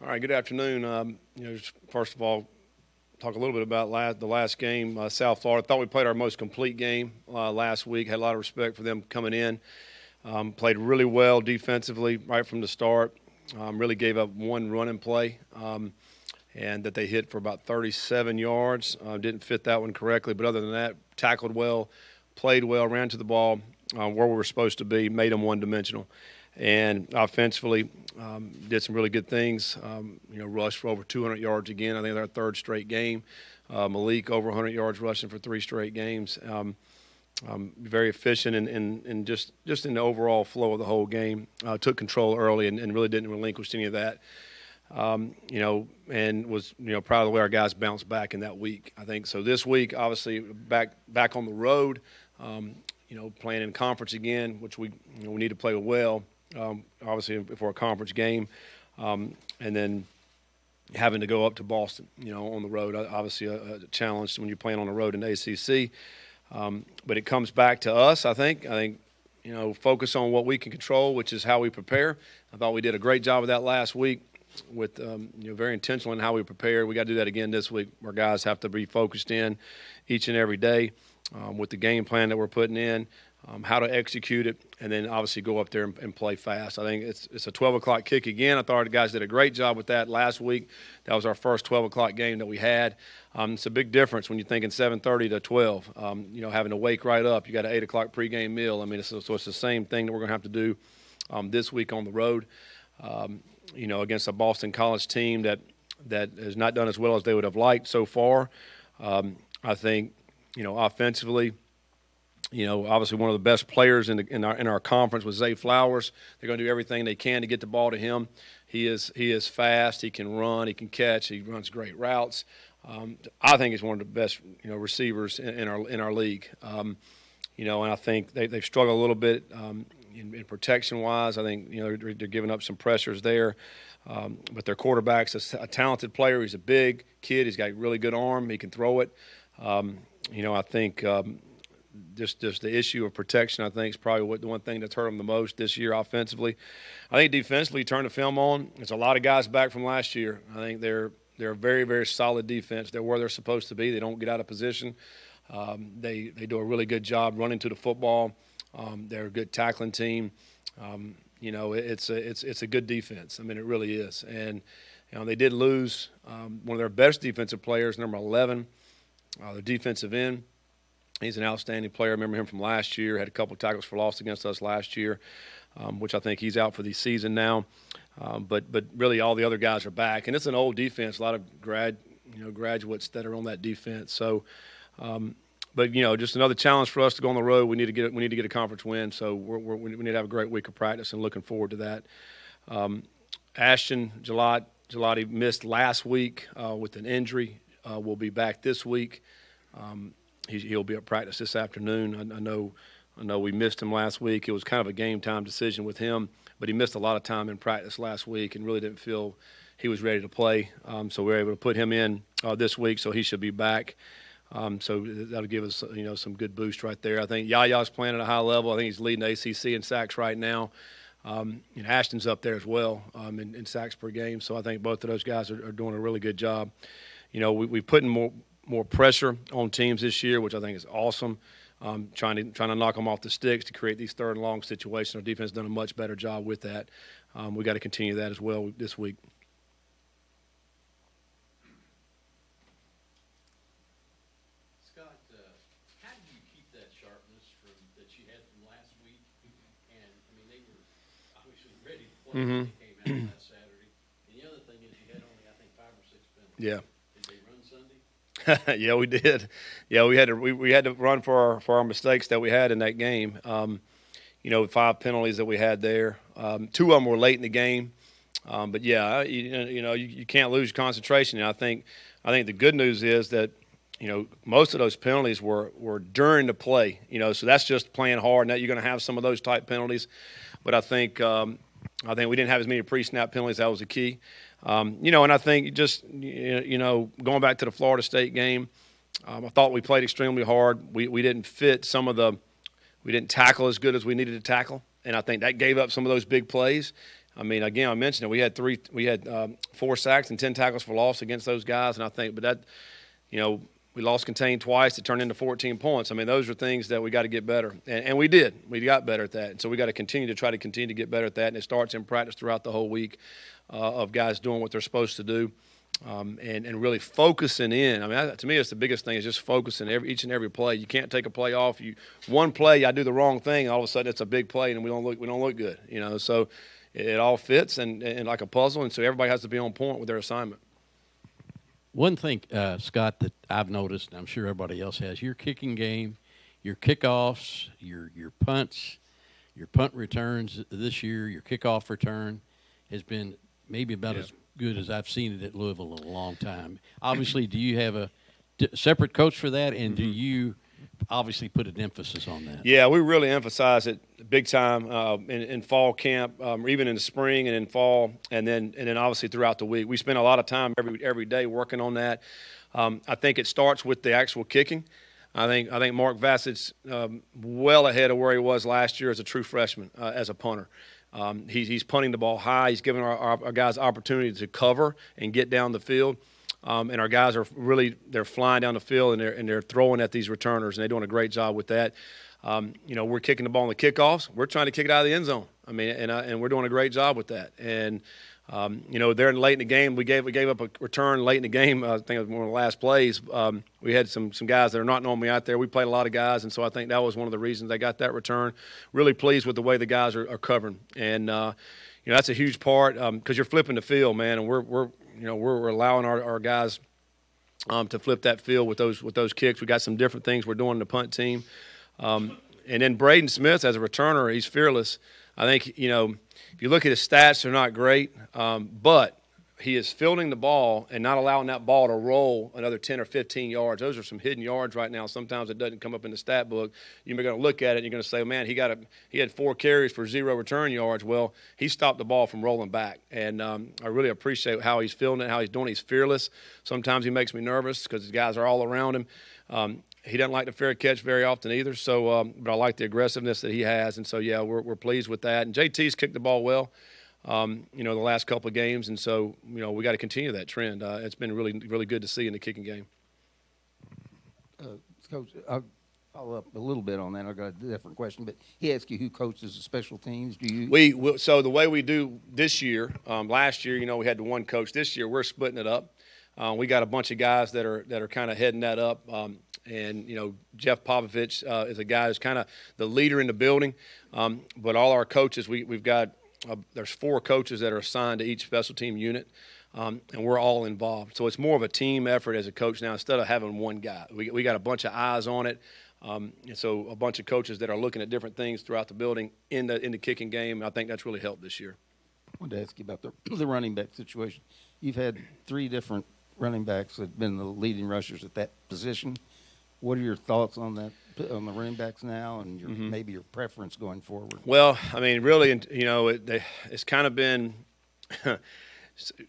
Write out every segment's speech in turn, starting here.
All right, good afternoon. First of all, talk a little bit about the last game, South Florida. Thought we played our most complete game last week. Had a lot of respect for them coming in. Played really well defensively right from the start. Really gave up one running play, and that they hit for about 37 yards. Didn't fit that one correctly, but other than that, tackled well, played well, ran to the ball where we were supposed to be, made them one-dimensional. And offensively, did some really good things. Rushed for over 200 yards again. I think our third straight game. Malik over 100 yards rushing for 3 straight games. Very efficient and just in the overall flow of the whole game. Took control early and really didn't relinquish any of that. And was proud of the way our guys bounced back in that week. I think so. This week, obviously, back on the road. Playing in conference again, which we need to play well. Obviously for a conference game, and then having to go up to Boston, on the road. Obviously a challenge when you're playing on the road in the ACC. But it comes back to us, I think. Focus on what we can control, which is how we prepare. I thought we did a great job of that last week with, very intentional in how we prepare. We got to do that again this week. Our guys have to be focused in each and every day with the game plan that we're putting in. How to execute it, and then obviously go up there and play fast. I think it's a 12 o'clock kick again. I thought the guys did a great job with that last week. That was our first 12 o'clock game that we had. It's a big difference when you're thinking 7:30 to 12. Having to wake right up. You got an 8 o'clock pregame meal. So it's the same thing that we're going to have to do this week on the road. Against a Boston College team that has not done as well as they would have liked so far. I think offensively. Obviously one of the best players in our conference was Zay Flowers. They're going to do everything they can to get the ball to him. He is fast. He can run. He can catch. He runs great routes. I think he's one of the best receivers in our league. And I think they've struggled a little bit in protection wise. I think they're giving up some pressures there. But their quarterback's a talented player. He's a big kid. He's got a really good arm. He can throw it. I think. Just the issue of protection, I think, is probably the one thing that's hurt them the most this year offensively. I think defensively, turn the film on. There's a lot of guys back from last year. I think they're a very, very solid defense. They're where they're supposed to be. They don't get out of position. They do a really good job running to the football. They're a good tackling team. It's a good defense. It really is. And they did lose one of their best defensive players, number 11, their defensive end. He's an outstanding player. I remember him from last year. Had a couple of tackles for loss against us last year, which I think he's out for the season now. But really all the other guys are back. And it's an old defense, a lot of graduates that are on that defense. So, just another challenge for us to go on the road. We need to get a conference win. So we need to have a great week of practice and looking forward to that. Ashton Gillotte missed last week with an injury. Will be back this week. He'll be at practice this afternoon. I know we missed him last week. It was kind of a game time decision with him, but he missed a lot of time in practice last week and really didn't feel he was ready to play. So we were able to put him in this week, so he should be back. So that'll give us some good boost right there. I think Yaya's playing at a high level. I think he's leading the ACC in sacks right now. Ashton's up there as well in sacks per game. So I think both of those guys are doing a really good job. We put in more pressure on teams this year, which I think is awesome. Trying to knock them off the sticks to create these third and long situations. Our defense has done a much better job with that. We got to continue that as well this week. Scott, how did you keep that sharpness that you had from last week? And they were obviously ready to play when they came out last Saturday. And the other thing is you had only, I think, 5 or 6 penalties. Yeah. Sunday? Yeah, we did. Yeah, we had to run for our mistakes that we had in that game. 5 penalties that we had there. 2 of them were late in the game. But yeah, you can't lose your concentration. And I think the good news is that most of those penalties were during the play. So that's just playing hard. Now you're going to have some of those type penalties, but I think we didn't have as many pre-snap penalties. That was the key. And I think just, going back to the Florida State game, I thought we played extremely hard. We didn't fit we didn't tackle as good as we needed to tackle. And I think that gave up some of those big plays. I mean, again, I mentioned it. We had 4 sacks and 10 tackles for loss against those guys, and I think, but that, you know, we lost contained twice to turn into 14 points. I mean, those are things that we got to get better, and we did. We got better at that, and so we got to continue to get better at that. And it starts in practice throughout the whole week of guys doing what they're supposed to do. And really focusing in. I mean, to me, it's the biggest thing is just focusing each and every play. You can't take a play off. One play, I do the wrong thing, and all of a sudden it's a big play, and we don't look good. You know, so it all fits and like a puzzle, and so everybody has to be on point with their assignment. One thing, Scott, that I've noticed, and I'm sure everybody else has, your kicking game, your kickoffs, your punts, your punt returns this year, your kickoff return has been maybe about as good as I've seen it at Louisville in a long time. Obviously, do you have a separate coach for that, and do you obviously put an emphasis on that? Yeah, we really emphasize it big time in fall camp, even in the spring and in fall, and then obviously throughout the week. We spend a lot of time every day working on that. I think it starts with the actual kicking. I think Mark Vassett's well ahead of where he was last year as a true freshman, as a punter. He's punting the ball high. He's giving our guys opportunity to cover and get down the field. And our guys are they're flying down the field and they're throwing at these returners, and they're doing a great job with that. You know, we're kicking the ball in the kickoffs. We're trying to kick it out of the end zone. I mean, and we're doing a great job with that. And you know, there late in the game, we gave up a return late in the game. I think it was one of the last plays. We had some guys that are not normally out there. We played a lot of guys, and so I think that was one of the reasons they got that return. Really pleased with the way the guys are covering, and you know, that's a huge part because you're flipping the field, man, and we're allowing our guys to flip that field with those kicks. We got some different things we're doing in the punt team, and then Braden Smith as a returner, he's fearless. I think, you know, if you look at his stats, they're not great, but he is fielding the ball and not allowing that ball to roll another 10 or 15 yards. Those are some hidden yards right now. Sometimes it doesn't come up in the stat book. You're going to look at it and you're going to say, man, he had 4 carries for 0 return yards. Well, he stopped the ball from rolling back, and I really appreciate how he's fielding it, how he's doing it. He's fearless. Sometimes he makes me nervous because the guys are all around him. He doesn't like the fair catch very often either, so but I like the aggressiveness that he has, and so yeah, we're pleased with that. And JT's kicked the ball well, you know, the last couple of games, and so you know we got to continue that trend. It's been really good to see in the kicking game. Coach, I'll follow up a little bit on that. I've got a different question, but he asked you who coaches the special teams. Do you? So the way we do this year, last year, you know, we had the one coach. This year, we're splitting it up. We got a bunch of guys that are kind of heading that up. And, you know, Jeff Popovich is a guy who's kind of the leader in the building. But all our coaches, we've got there's 4 coaches that are assigned to each special team unit, and we're all involved. So it's more of a team effort as a coach now instead of having one guy. We got a bunch of eyes on it. And so a bunch of coaches that are looking at different things throughout the building in the kicking game. I think that's really helped this year. I wanted to ask you about the running back situation. You've had 3 different running backs that have been the leading rushers at that position. What are your thoughts on that, on the running backs now, and maybe your preference going forward? Well, I mean, really, you know, it's kind of been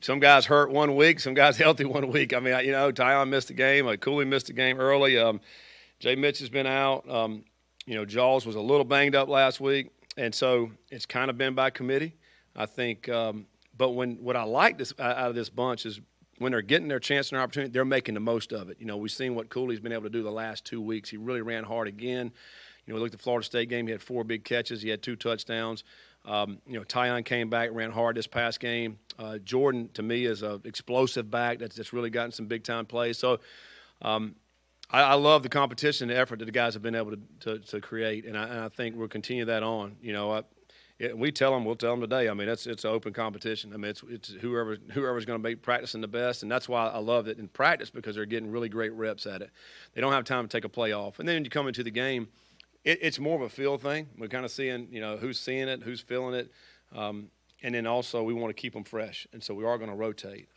some guys hurt one week, some guys healthy one week. I mean, you know, Tyon missed a game, Cooley missed a game early. Jay Mitch has been out. You know, Jaws was a little banged up last week, and so it's kind of been by committee, I think. But what I like out of this bunch is when they're getting their chance and their opportunity, they're making the most of it. You know, we've seen what Cooley's been able to do the last 2 weeks. He really ran hard again. You know, we looked at the Florida State game. He had 4 big catches. He had 2 touchdowns. You know, Tyon came back, ran hard this past game. Jordan, to me, is an explosive back that's really gotten some big-time plays. So I love the competition and the effort that the guys have been able to create, and I think we'll continue that on. You know, we'll tell them today. I mean, it's an open competition. I mean, it's whoever's going to be practicing the best, and that's why I love it in practice because they're getting really great reps at it. They don't have time to take a play off, and then when you come into the game, it's more of a feel thing. We're kind of seeing, you know, who's seeing it, who's feeling it, and then also we want to keep them fresh, and so we are going to rotate.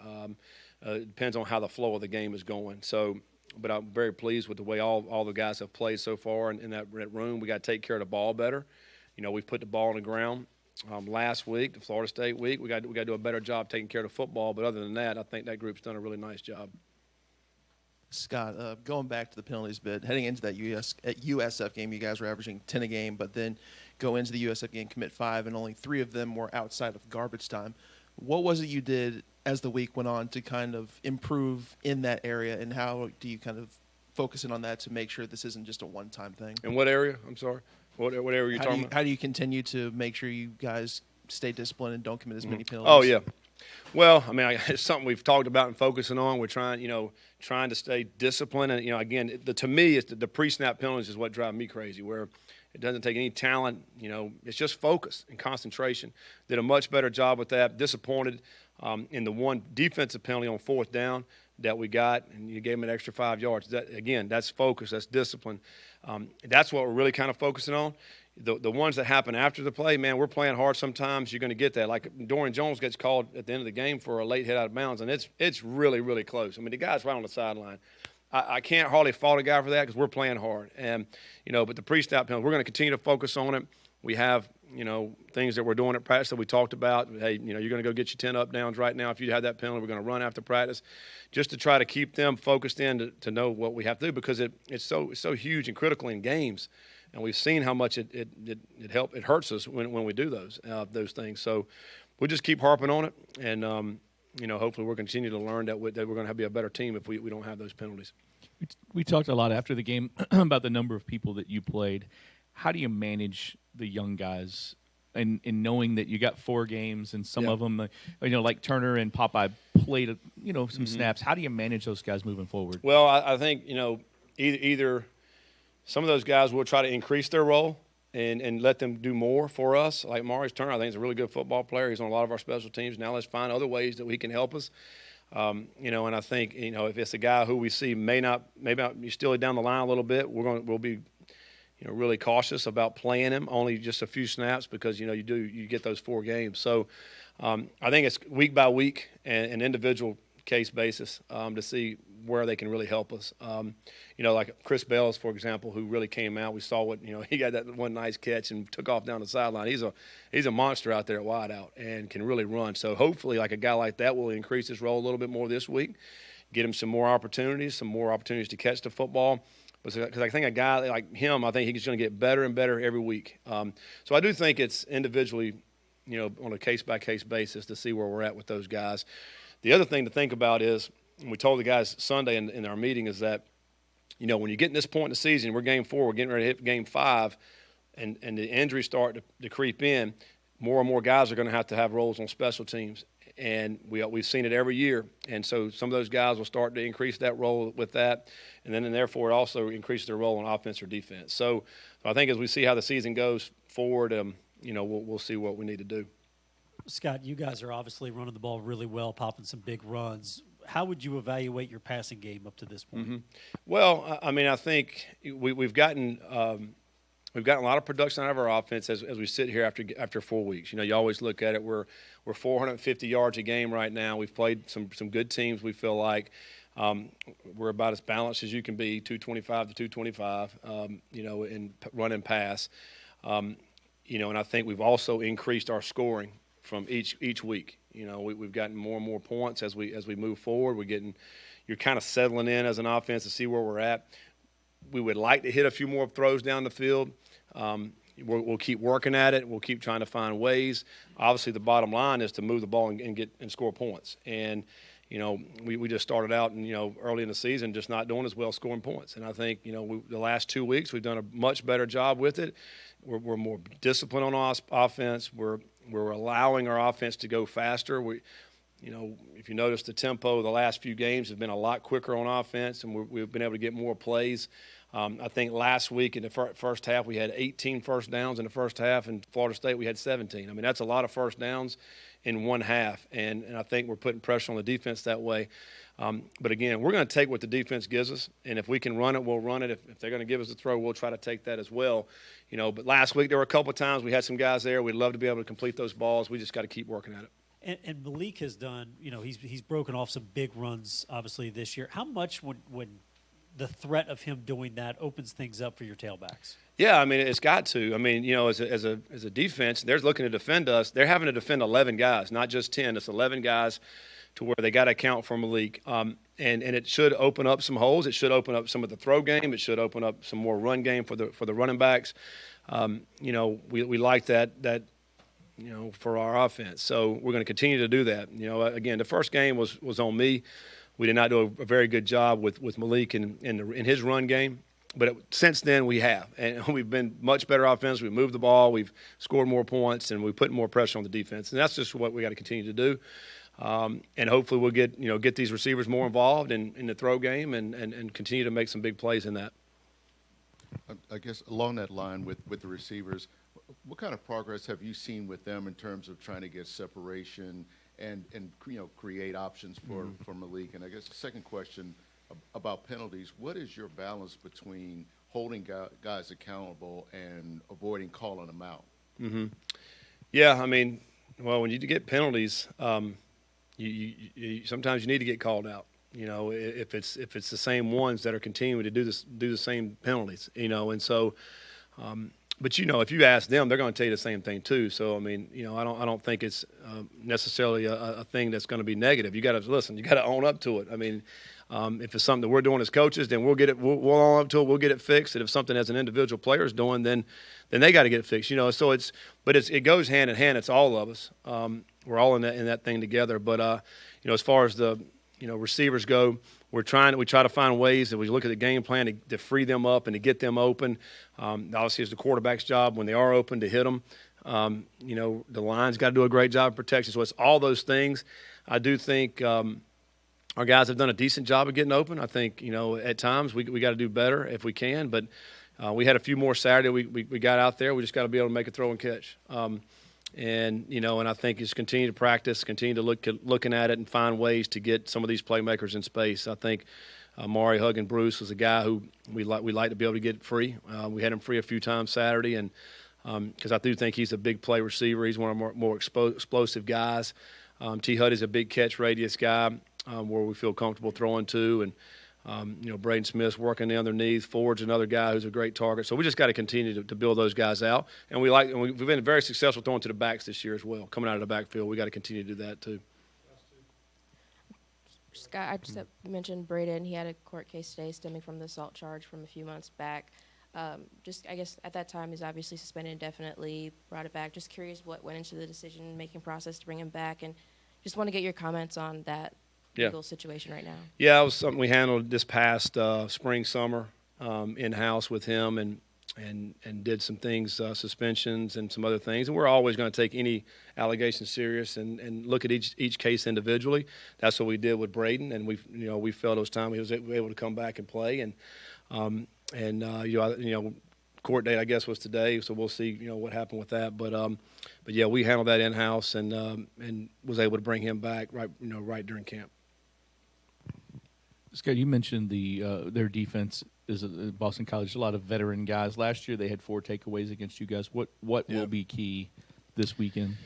It depends on how the flow of the game is going. So, but I'm very pleased with the way all the guys have played so far in that room. We got to take care of the ball better. You know, we've put the ball on the ground last week, the Florida State week. We got to do a better job taking care of the football. But other than that, I think that group's done a really nice job. Scott, going back to the penalties bit, heading into that USF game, you guys were averaging 10 a game, but then go into the USF game, commit 5, and only 3 of them were outside of garbage time. What was it you did as the week went on to kind of improve in that area, and how do you kind of focus in on that to make sure this isn't just a one-time thing? In what area? I'm sorry. What area are you talking about? How do you continue to make sure you guys stay disciplined and don't commit as many penalties? Oh, yeah. Well, I mean, it's something we've talked about and focusing on. We're trying to stay disciplined. And, again, to me, it's the pre-snap penalties is what drive me crazy, where it doesn't take any talent. It's just focus and concentration. Did a much better job with that. Disappointed in the one defensive penalty on 4th down that we got, and you gave them an extra 5 yards. That's focus. That's discipline. That's what we're really kind of focusing on. The ones that happen after the play, man, we're playing hard sometimes. You're going to get that. Like Dorian Jones gets called at the end of the game for a late hit out of bounds, and it's really, really close. I mean, the guy's right on the sideline. I can't hardly fault a guy for that because we're playing hard. And, but the pre-snap penalty, we're going to continue to focus on it. We have, things that we're doing at practice that we talked about. Hey, you're going to go get your 10 up downs right now. If you had that penalty, we're going to run after practice just to try to keep them focused in to know what we have to do, because it's so huge and critical in games. And we've seen how much it hurts us when we do those things. So we just keep harping on it, and hopefully we'll continue to learn that we're going to be a better team if we don't have those penalties. We talked a lot after the game about the number of people that you played. How do you manage the young guys, and knowing that you got 4 games and some of them, like Turner and Popeye played, some snaps? How do you manage those guys moving forward? Well, I think either some of those guys will try to increase their role and let them do more for us. Like Maurice Turner, I think, is a really good football player. He's on a lot of our special teams. Now let's find other ways that he can help us. And I think, if it's a guy who we see maybe not, you still down the line a little bit, we'll be, really cautious about playing him only just a few snaps, because, you get those 4 games. So I think it's week by week and an individual case basis to see where they can really help us. Like Chris Bells, for example, who really came out. We saw what, he got that one nice catch and took off down the sideline. He's a monster out there at wideout and can really run. So hopefully, like a guy like that will increase his role a little bit more this week, get him some more opportunities to catch the football. Because I think a guy like him, I think he's going to get better and better every week. So I do think it's individually, on a case-by-case basis to see where we're at with those guys. The other thing to think about is, and we told the guys Sunday in our meeting, is that, when you get in this point in the season, we're game 4, we're getting ready to hit game 5, and the injuries start to creep in, more and more guys are going to have roles on special teams. And we've seen it every year. And so some of those guys will start to increase that role with that. And therefore, it also increases their role on offense or defense. So I think as we see how the season goes forward, we'll see what we need to do. Scott, you guys are obviously running the ball really well, popping some big runs. How would you evaluate your passing game up to this point? Mm-hmm. Well, I think we've gotten a lot of production out of our offense as we sit here after 4 weeks. You always look at it. We're 450 yards a game right now. We've played some good teams. We feel like we're about as balanced as you can be, 225 to 225. In run and pass. And I think we've also increased our scoring from each week. We've gotten more and more points as we move forward. You're kind of settling in as an offense to see where we're at. We would like to hit a few more throws down the field. We'll keep working at it. We'll keep trying to find ways. Obviously, the bottom line is to move the ball and score points. And we just started out and early in the season just not doing as well scoring points. And I think the last 2 weeks we've done a much better job with it. We're more disciplined on our offense. We're allowing our offense to go faster. If you notice, the tempo the last few games have been a lot quicker on offense, and we've been able to get more plays. I think last week in the first half we had 18 first downs in the first half, and Florida State we had 17. I mean, that's a lot of first downs in one half, and I think we're putting pressure on the defense that way. But, again, we're going to take what the defense gives us, and if we can run it, we'll run it. If they're going to give us a throw, we'll try to take that as well. But last week there were a couple of times we had some guys there. We'd love to be able to complete those balls. We just got to keep working at it. And Malik has done, he's broken off some big runs, obviously, this year. How much when the threat of him doing that opens things up for your tailbacks? Yeah, I mean, it's got to. I mean, as a defense, they're looking to defend us. They're having to defend 11 guys, not just 10. It's 11 guys to where they got to account for Malik. And it should open up some holes. It should open up some of the throw game. It should open up some more run game for the running backs. You know, we like that you know, for our offense. So we're going to continue to do that. You know, again, the first game was on me. We did not do a very good job with Malik in his run game. But since then, we have. And we've been much better offense. We've moved the ball. We've scored more points, and we put more pressure on the defense. And that's just what we got to continue to do. And hopefully we'll get these receivers more involved in the throw game and continue to make some big plays in that. I guess along that line with the receivers, what kind of progress have you seen with them in terms of trying to get separation and create options for Malik? And I guess the second question about penalties, what is your balance between holding guys accountable and avoiding calling them out? Mm-hmm. Yeah, I mean, well, when you get penalties, you sometimes you need to get called out. You know, if it's the same ones that are continuing to do the same penalties. You know, and so, but you know, if you ask them, they're going to tell you the same thing too. So I mean, you know, I don't think it's necessarily a thing that's going to be negative. You got to listen. You got to own up to it. I mean, if it's something that we're doing as coaches, then we'll get it. We'll own up to it. We'll get it fixed. And if something as an individual player is doing, then they got to get it fixed. You know, so it goes hand in hand. It's all of us. We're all in that thing together. But you know, as far as the receivers go, we try to find ways that we look at the game plan to free them up and to get them open. Obviously, it's the quarterback's job when they are open to hit them. You know, the line's got to do a great job of protection. So it's all those things. I do think our guys have done a decent job of getting open. I think, you know, at times we got to do better if we can. But we had a few more Saturday. We got out there. We just got to be able to make a throw and catch. And, you know, and I think just continue to practice, continue to looking at it and find ways to get some of these playmakers in space. I think Mari Huggin Bruce was a guy who we like to be able to get free. We had him free a few times Saturday, and because I do think he's a big play receiver. He's one of our more explosive guys. T. Hud is a big catch radius guy where we feel comfortable throwing to, and you know, Braden Smith's working the underneath. Ford's another guy who's a great target. So we just got to continue to build those guys out. And we've been very successful throwing to the backs this year as well. Coming out of the backfield, we got to continue to do that too. Scott, I just mentioned Braden. He had a court case today stemming from the assault charge from a few months back. Just, I guess, at that time, he's obviously suspended indefinitely, brought it back. Just curious what went into the decision-making process to bring him back, and just want to get your comments on that legal situation right now. Yeah, it was something we handled this past spring, summer in-house with him and did some things, suspensions and some other things. And we're always going to take any allegation serious and look at each case individually. That's what we did with Braden, and we felt it was time he was able to come back and play. And court date I guess was today, so we'll see what happened with that. But yeah, we handled that in-house and was able to bring him back right during camp. Scott, you mentioned their defense is Boston College. A lot of veteran guys. Last year they had 4 takeaways against you guys. What will be key this weekend?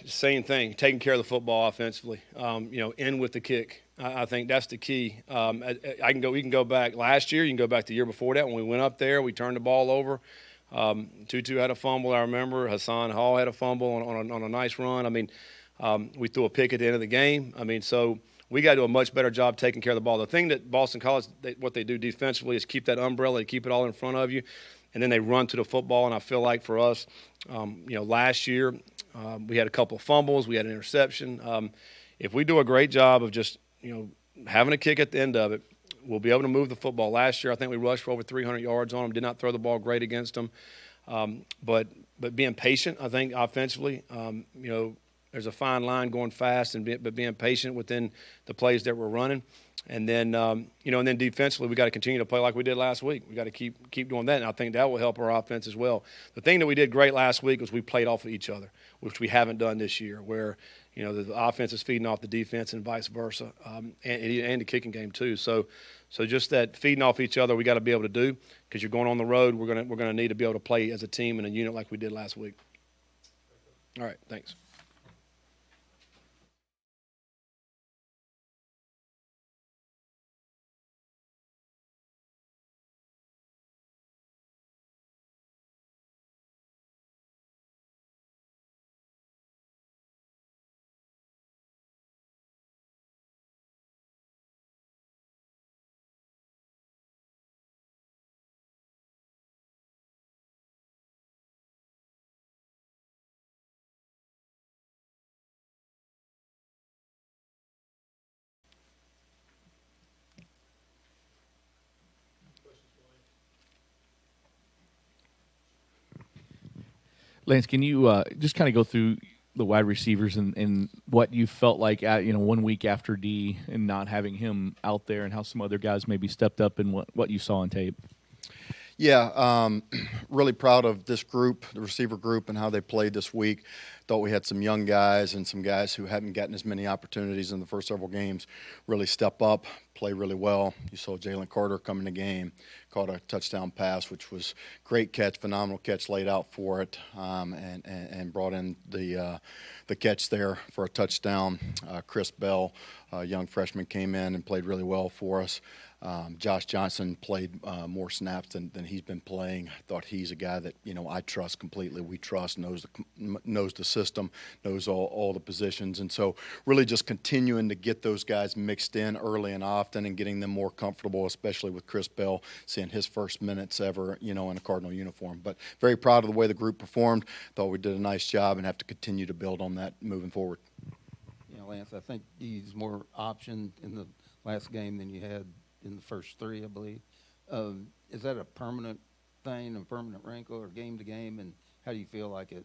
Same thing. Taking care of the football offensively. End with the kick. I think that's the key. We can go back last year. You can go back the year before that when we went up there. We turned the ball over. Tutu had a fumble. I remember Hassan Hall had a fumble on a nice run. I mean, we threw a pick at the end of the game. I mean, so we got to do a much better job taking care of the ball. The thing that Boston College, what they do defensively is keep that umbrella, they keep it all in front of you, and then they run to the football. And I feel like for us, last year we had a couple of fumbles, we had an interception. If we do a great job of just having a kick at the end of it, we'll be able to move the football. Last year, I think we rushed for over 300 yards on them. Did not throw the ball great against them, but being patient, I think offensively, there's a fine line going fast but being patient within the plays that we're running. And then, and then defensively, we got to continue to play like we did last week. We got to keep doing that, and I think that will help our offense as well. The thing that we did great last week was we played off of each other, which we haven't done this year, where the offense is feeding off the defense and vice versa, and the kicking game too. So just that feeding off each other, we got to be able to do, because you're going on the road. We're gonna need to be able to play as a team and a unit like we did last week. All right, thanks. Lance, can you just kind of go through the wide receivers and what you felt like at 1 week after D and not having him out there, and how some other guys maybe stepped up and what you saw on tape? Yeah, really proud of this group, the receiver group, and how they played this week. Thought we had some young guys and some guys who hadn't gotten as many opportunities in the first several games really step up, play really well. You saw Jalen Carter come in the game, caught a touchdown pass, which was great catch, phenomenal catch, laid out for it, and brought in the catch there for a touchdown. Chris Bell, a young freshman, came in and played really well for us. Josh Johnson played more snaps than he's been playing. I thought he's a guy that I trust completely. We trust, knows the system, knows all the positions, and so really just continuing to get those guys mixed in early and often, and getting them more comfortable, especially with Chris Bell seeing his first minutes ever in a Cardinal uniform. But very proud of the way the group performed. Thought we did a nice job and have to continue to build on that moving forward. Lance, I think you used more option in the last game than you had in the first three, I believe. Is that a permanent thing, a permanent wrinkle, or game to game? And how do you feel like it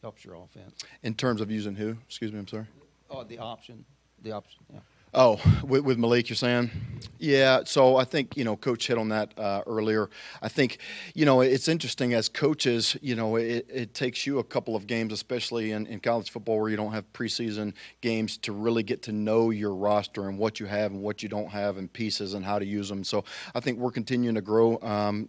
helps your offense? In terms of using who? Excuse me, I'm sorry. Oh, the option. Yeah. Oh, with Malik, you're saying? Yeah, so I think, Coach hit on that earlier. I think, it's interesting as coaches, it takes you a couple of games, especially in college football where you don't have preseason games, to really get to know your roster and what you have and what you don't have and pieces and how to use them. So I think we're continuing to grow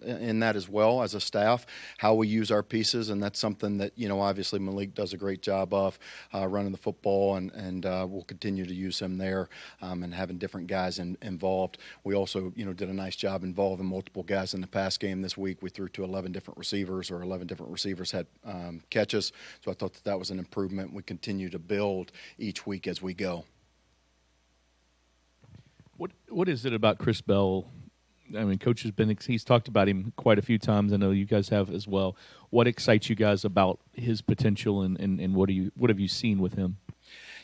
in that as well as a staff, how we use our pieces, and that's something that, obviously Malik does a great job of running the football, and we'll continue to use him there. And having different guys involved. We also, did a nice job involving multiple guys in the pass game this week. We threw to 11 different receivers, or 11 different receivers had catches. So I thought that was an improvement. We continue to build each week as we go. What is it about Chris Bell? I mean, Coach he's talked about him quite a few times. I know you guys have as well. What excites you guys about his potential, and what have you seen with him?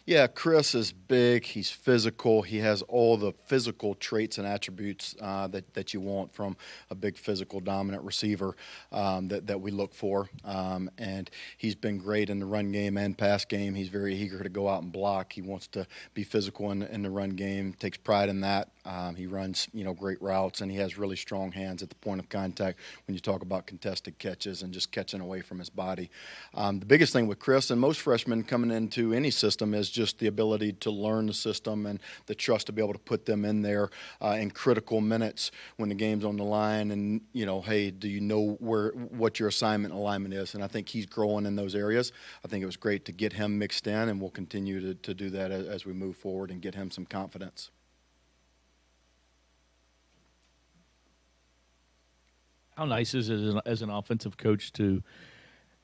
Yeah, Chris is big. He's physical. He has all the physical traits and attributes that you want from a big physical dominant receiver that we look for. And he's been great in the run game and pass game. He's very eager to go out and block. He wants to be physical in the run game, takes pride in that. He runs, great routes, and he has really strong hands at the point of contact when you talk about contested catches and just catching away from his body. The biggest thing with Chris and most freshmen coming into any system is just the ability to learn the system and the trust to be able to put them in there in critical minutes when the game's on the line, and hey, do you know what your assignment and alignment is? And I think he's growing in those areas. I think it was great to get him mixed in, and we'll continue to do that as we move forward and get him some confidence. How nice is it as an offensive coach to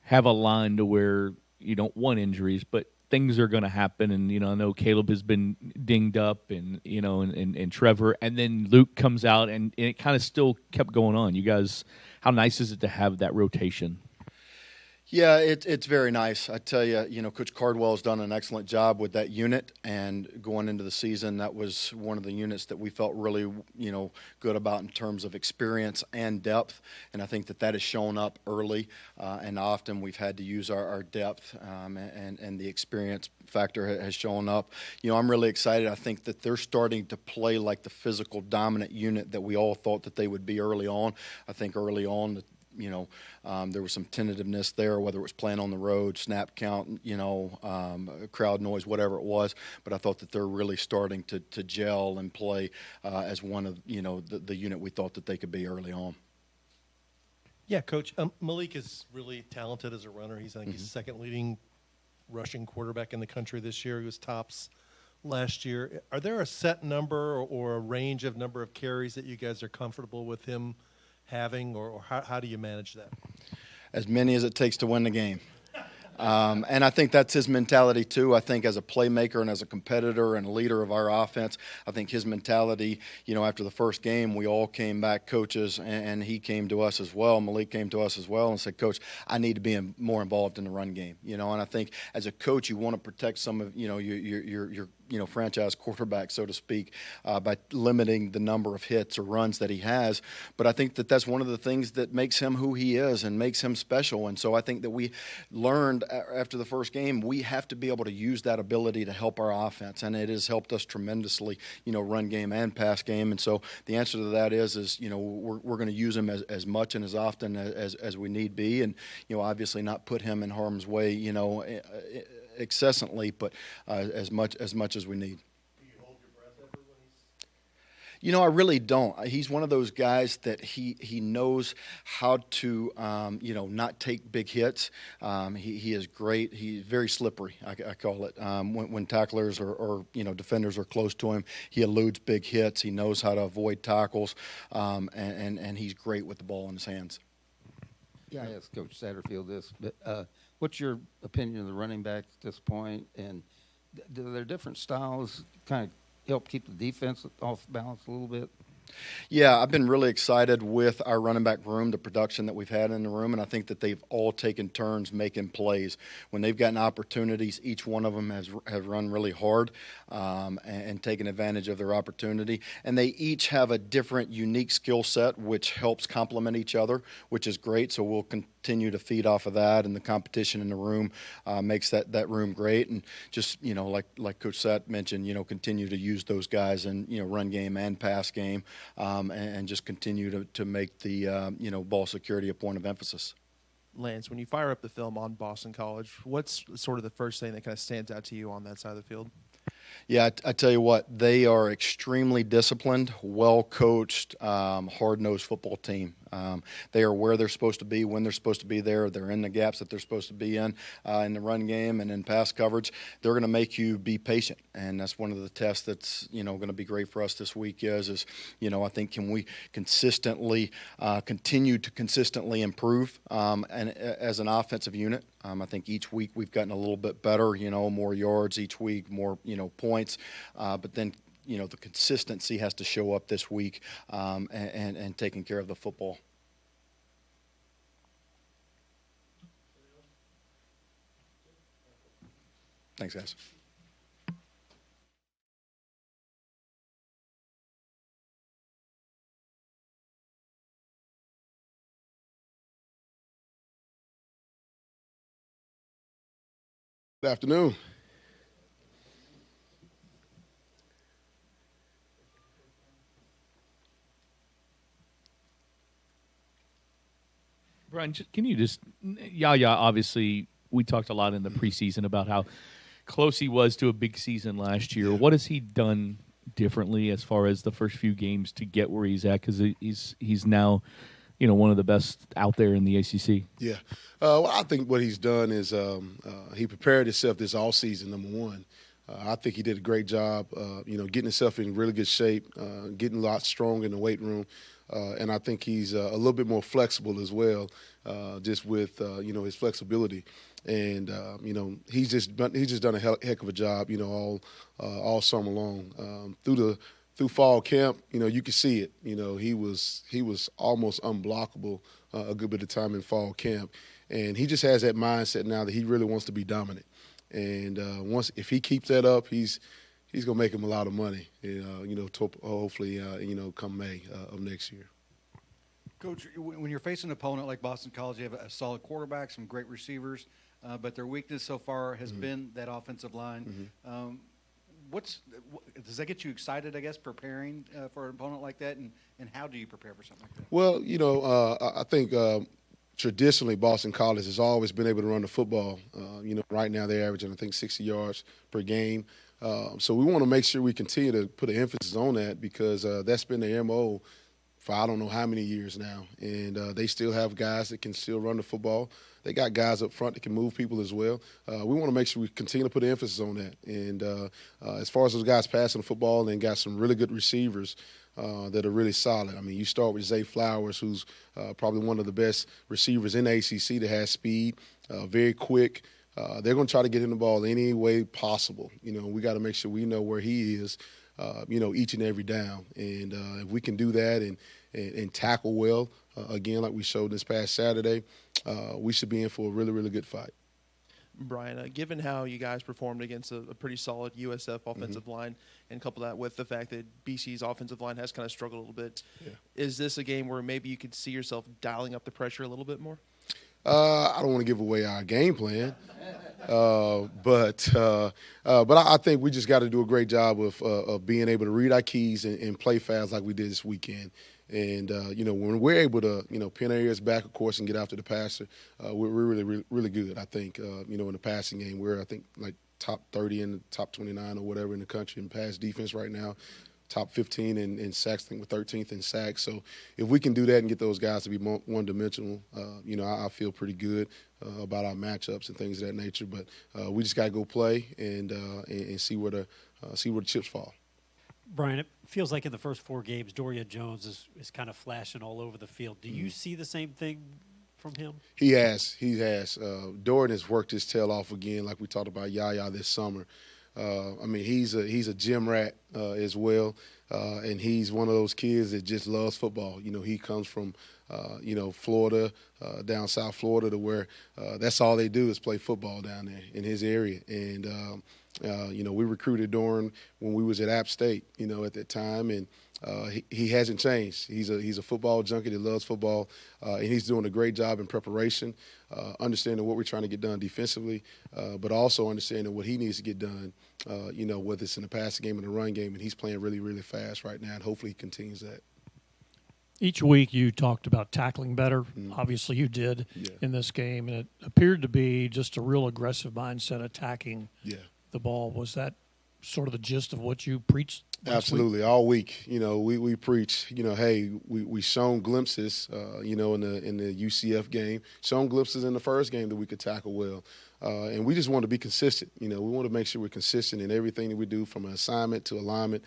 have a line to where you don't want injuries, but things are going to happen? And I know Caleb has been dinged up, and and Trevor, and then Luke comes out, and it kind of still kept going on. You guys, how nice is it to have that rotation? Yeah, it's very nice. I tell you, Coach Cardwell has done an excellent job with that unit, and going into the season, that was one of the units that we felt really, good about in terms of experience and depth, and I think that has shown up early, and often we've had to use our depth, and the experience factor has shown up. I'm really excited. I think that they're starting to play like the physical dominant unit that we all thought that they would be early on. I think early on, there was some tentativeness there, whether it was playing on the road, snap count, crowd noise, whatever it was. But I thought that they're really starting to gel and play as one of, the unit we thought that they could be early on. Yeah, Coach. Malik is really talented as a runner. He's, I think, he's the second leading rushing quarterback in the country this year. He was tops last year. Are there a set number or a range of number of carries that you guys are comfortable with him having, or how do you manage that? As many as it takes to win the game. And I think that's his mentality too. I think as a playmaker and as a competitor and a leader of our offense, I think his mentality, after the first game, we all came back, coaches, and he came to us as well. Malik came to us as well and said, Coach, I need to be more involved in the run game. And I think as a coach, you want to protect some of, your franchise quarterback, so to speak, by limiting the number of hits or runs that he has. But I think that that's one of the things that makes him who he is and makes him special. And so I think that we learned after the first game, we have to be able to use that ability to help our offense. And it has helped us tremendously, run game and pass game. And so the answer to that is we're going to use him as much and as often as we need be. And, obviously not put him in harm's way, excessively, but as much as we need. Do you hold your breath ever when he's? I really don't. He's one of those guys that he knows how to, not take big hits. He is great. He's very slippery, I call it. When tacklers or defenders are close to him, he eludes big hits. He knows how to avoid tackles, and he's great with the ball in his hands. Yeah, I asked Coach Satterfield this, but what's your opinion of the running backs at this point? And do their different styles kind of help keep the defense off balance a little bit? Yeah, I've been really excited with our running back room, the production that we've had in the room, and I think that they've all taken turns making plays. When they've gotten opportunities, each one of them has run really hard and taken advantage of their opportunity. And they each have a different, unique skill set, which helps complement each other, which is great. So we'll continue to feed off of that, and the competition in the room makes that room great. And just, like Coach Sat mentioned, continue to use those guys in, run game and pass game. And just continue to make the ball security a point of emphasis. Lance, when you fire up the film on Boston College, what's sort of the first thing that kind of stands out to you on that side of the field? Yeah, I tell you what, they are extremely disciplined, well-coached, hard-nosed football team. They are where they're supposed to be, when they're supposed to be there. They're in the gaps that they're supposed to be in the run game and in pass coverage. They're going to make you be patient, and that's one of the tests that's going to be great for us this week. Is I think can we consistently continue to consistently improve and as an offensive unit. I think each week we've gotten a little bit better. More yards each week, more points, but then. The consistency has to show up this week and taking care of the football. Thanks, guys. Good afternoon. Brian, can you just Yaya? Obviously, we talked a lot in the preseason about how close he was to a big season last year. What has he done differently as far as the first few games to get where he's at? Because he's now, one of the best out there in the ACC. Yeah, well, I think what he's done is he prepared himself this all season. Number one, I think he did a great job. Getting himself in really good shape, getting a lot stronger in the weight room. And I think he's a little bit more flexible as well, just with his flexibility, and he's just done a heck of a job, all summer long. Through fall camp, you could see it. He was almost unblockable a good bit of time in fall camp, and he just has that mindset now that he really wants to be dominant. And if he keeps that up, he's gonna make him a lot of money. Hopefully, come May of next year. Coach, when you're facing an opponent like Boston College, you have a solid quarterback, some great receivers, but their weakness so far has been that offensive line. Does that get you excited, I guess, preparing for an opponent like that, and how do you prepare for something like that? Well, I think traditionally Boston College has always been able to run the football. Right now they're averaging, I think, 60 yards per game. So we want to make sure we continue to put an emphasis on that because that's been the MO for I don't know how many years now. And they still have guys that can still run the football. They got guys up front that can move people as well. We want to make sure we continue to put emphasis on that. And as far as those guys passing the football, and got some really good receivers that are really solid. I mean, you start with Zay Flowers, who's probably one of the best receivers in the ACC that has speed, very quick. They're going to try to get him the ball any way possible. We got to make sure we know where he is, each and every down. And if we can do that and tackle well, again, like we showed this past Saturday, we should be in for a really, really good fight. Brian, given how you guys performed against a pretty solid USF offensive line, and couple that with the fact that BC's offensive line has kind of struggled a little bit, is this a game where maybe you could see yourself dialing up the pressure a little bit more? I don't want to give away our game plan, but I think we just got to do a great job of being able to read our keys and play fast like we did this weekend. And when we're able to pin our ears back, of course, and get after the passer, we're really good. I think in the passing game, we're I think like top 30 and top 29 or whatever in the country in pass defense right now. Top 15 in sacks. I think we're 13th in sacks. So if we can do that and get those guys to be one-dimensional, I feel pretty good about our matchups and things of that nature. But we just got to go play and see where the chips fall. Brian, it feels like in the first 4 games, Dorian Jones is kind of flashing all over the field. Do you see the same thing from him? He has. Dorian has worked his tail off again, like we talked about Yaya this summer. He's a gym rat as well, and he's one of those kids that just loves football. He comes from Florida, down South Florida, to where that's all they do is play football down there in his area. And we recruited Dorian when we was at App State, at that time, and he hasn't changed. He's a football junkie that loves football, and he's doing a great job in preparation, understanding what we're trying to get done defensively, but also understanding what he needs to get done, whether it's in the passing game or the run game, and he's playing really, really fast right now, and hopefully he continues that. Each week you talked about tackling better. Obviously you did in this game, and it appeared to be just a real aggressive mindset attacking the ball. Was that sort of the gist of what you preached last Absolutely. week? All week, we preach, hey, we shown glimpses, in the UCF game, shown glimpses in the first game that we could tackle well. And we just want to be consistent. We want to make sure we're consistent in everything that we do, from an assignment to alignment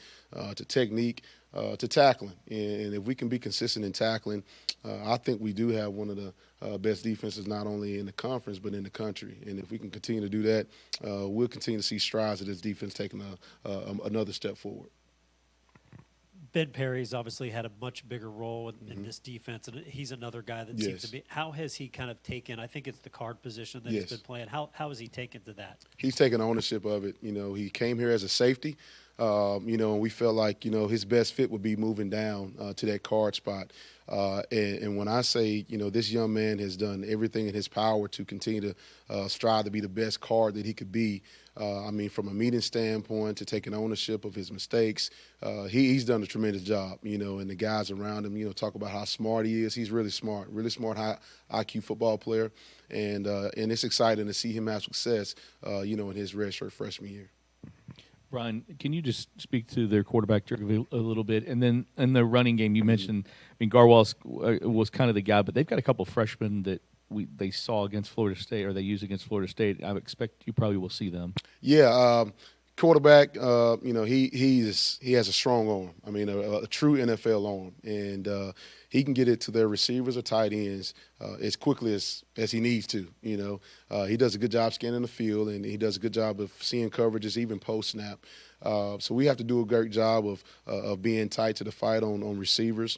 to technique to tackling. And if we can be consistent in tackling, I think we do have one of the best defenses not only in the conference but in the country. And if we can continue to do that, we'll continue to see strides of this defense taking another step forward. Ben Perry's obviously had a much bigger role in this defense, and he's another guy that seems to be. How has he kind of taken? I think it's the guard position that he's been playing. How has he taken to that? He's taken ownership of it. He came here as a safety. And we felt like, his best fit would be moving down to that guard spot. And when I say, this young man has done everything in his power to continue to strive to be the best guard that he could be. From a meeting standpoint to taking ownership of his mistakes, he's done a tremendous job, and the guys around him, talk about how smart he is. He's really smart, high IQ football player. And it's exciting to see him have success, in his redshirt freshman year. Brian, can you just speak to their quarterback a little bit? And then in the running game, you mentioned, Garwal was kind of the guy, but they've got a couple freshmen that they saw against Florida State, or they used against Florida State. I expect you probably will see them. Yeah, quarterback, he has a strong arm. A true NFL arm, and he can get it to their receivers or tight ends as quickly as he needs to. He does a good job scanning the field, and he does a good job of seeing coverages even post snap. So we have to do a great job of being tight to the fight on receivers,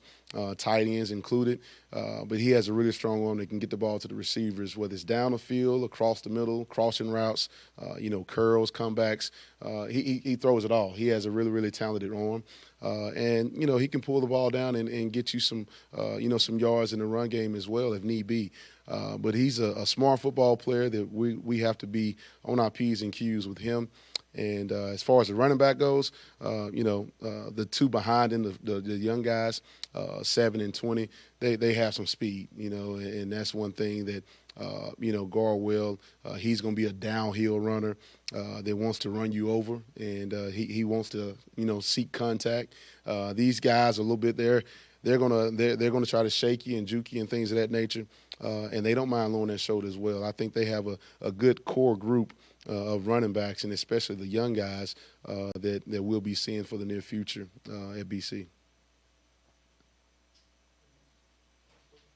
tight ends included. But he has a really strong arm that can get the ball to the receivers, whether it's down the field, across the middle, crossing routes, curls, comebacks. He throws it all. He has a really, really talented arm. And he can pull the ball down and get you some yards in the run game as well if need be. But he's a smart football player that we have to be on our P's and Q's with him. And as far as the running back goes, the two behind him, the young guys, 7 and 20, they have some speed, and that's one thing that, Garwell, he's going to be a downhill runner that wants to run you over, and he wants to, seek contact. These guys are a little bit there. They're gonna try to shake you and juke you and things of that nature, and they don't mind lowering their shoulder as well. I think they have a good core group of running backs, and especially the young guys that we'll be seeing for the near future at BC.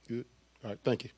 Good. All right. Thank you.